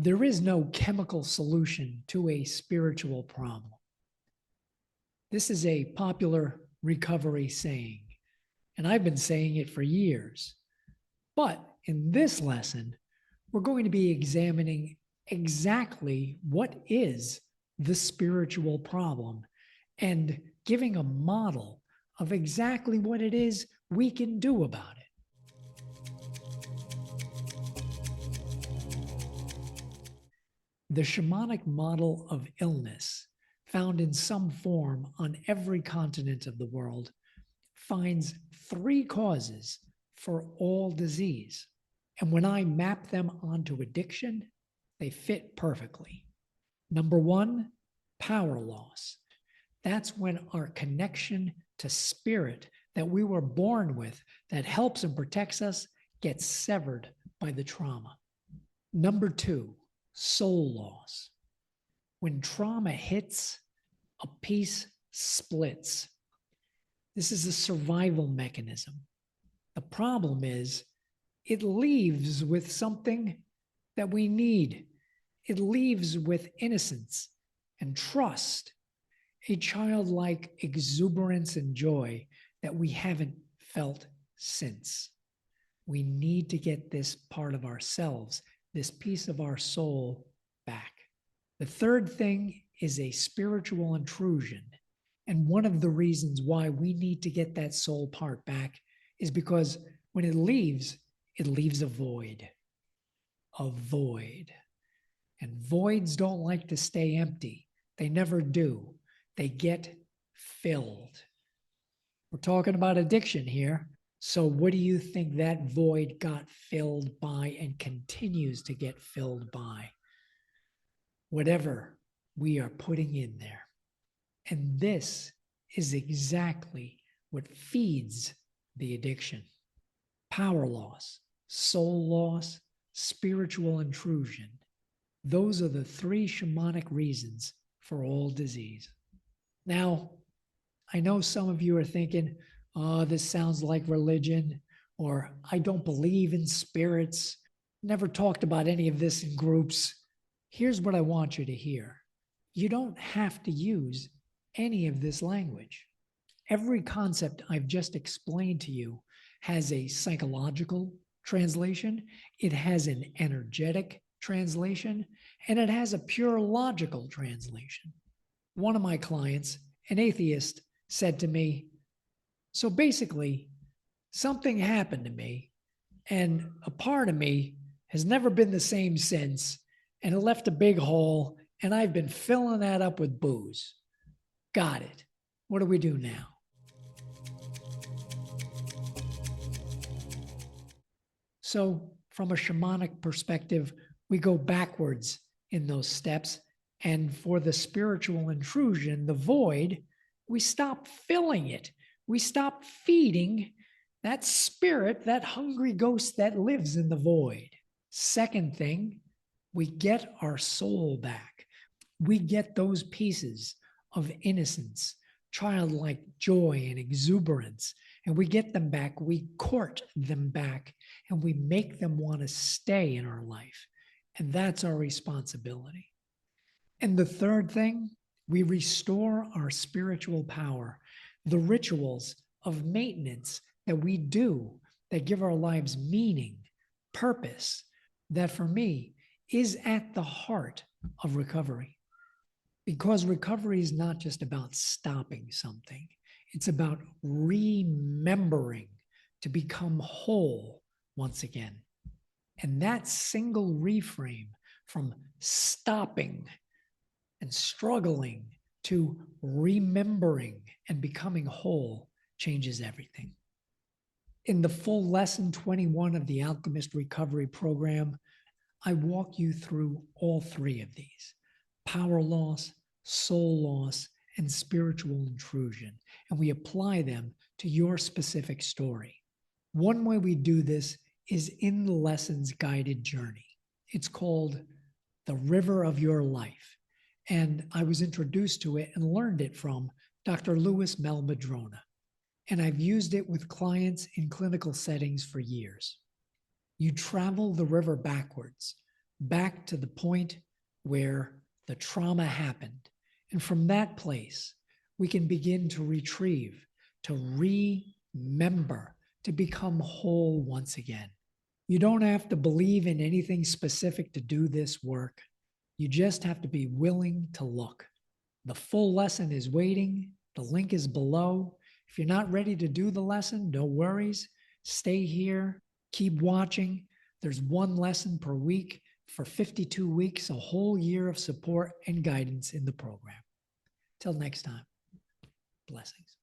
There is no chemical solution to a spiritual problem. This is a popular recovery saying, and I've been saying it for years. But in this lesson, we're going to be examining exactly what is the spiritual problem and giving a model of exactly what it is we can do about it. The shamanic model of illness, found in some form on every continent of the world, finds three causes for all disease. And when I map them onto addiction, they fit perfectly. Number one, power loss. That's when our connection to spirit that we were born with, that helps and protects us, gets severed by the trauma. Number two, soul loss. When trauma hits, a piece splits. This is a survival mechanism. The problem is it leaves with something that we need. It leaves with innocence and trust, a childlike exuberance and joy that we haven't felt since. We need to get this part of ourselves, this piece of our soul, back. The third thing is a spiritual intrusion. And one of the reasons why we need to get that soul part back is because when it leaves a void. A void. And voids don't like to stay empty. They never do. They get filled. We're talking about addiction here. So what do you think that void got filled by and continues to get filled by? Whatever we are putting in there. And this is exactly what feeds the addiction. Power loss, soul loss, spiritual intrusion. Those are the three shamanic reasons for all disease. Now, I know some of you are thinking, oh, this sounds like religion, or I don't believe in spirits, never talked about any of this in groups. Here's what I want you to hear. You don't have to use any of this language. Every concept I've just explained to you has a psychological translation, it has an energetic translation, and it has a pure logical translation. One of my clients, an atheist, said to me, so basically, something happened to me, and a part of me has never been the same since, and it left a big hole, and I've been filling that up with booze. Got it. What do we do now? So from a shamanic perspective, we go backwards in those steps. And for the spiritual intrusion, the void, we stop filling it. We stop feeding that spirit, that hungry ghost that lives in the void. Second thing, we get our soul back. We get those pieces of innocence, childlike joy and exuberance, and we get them back. We court them back, and we make them want to stay in our life. And that's our responsibility. And the third thing, we restore our spiritual power, the rituals of maintenance that we do that give our lives meaning, purpose, that for me is at the heart of recovery. Because recovery is not just about stopping something, it's about remembering to become whole once again. And that single reframe from stopping and struggling to remembering and becoming whole changes everything. In the full lesson 21 of the Alchemist Recovery Program, I walk you through all three of these: power loss, soul loss, and spiritual intrusion, and we apply them to your specific story. One way we do this is in the lesson's guided journey. It's called The River of Your Life, and I was introduced to it and learned it from Dr. Louis Malmadrona, and I've used it with clients in clinical settings for years. You travel the river backwards, back to the point where the trauma happened. And from that place, we can begin to retrieve, to remember, to become whole once again. You don't have to believe in anything specific to do this work. You just have to be willing to look. The full lesson is waiting. The link is below. If you're not ready to do the lesson, no worries. Stay here. Keep watching. There's one lesson per week for 52 weeks, a whole year of support and guidance in the program. Till next time, blessings.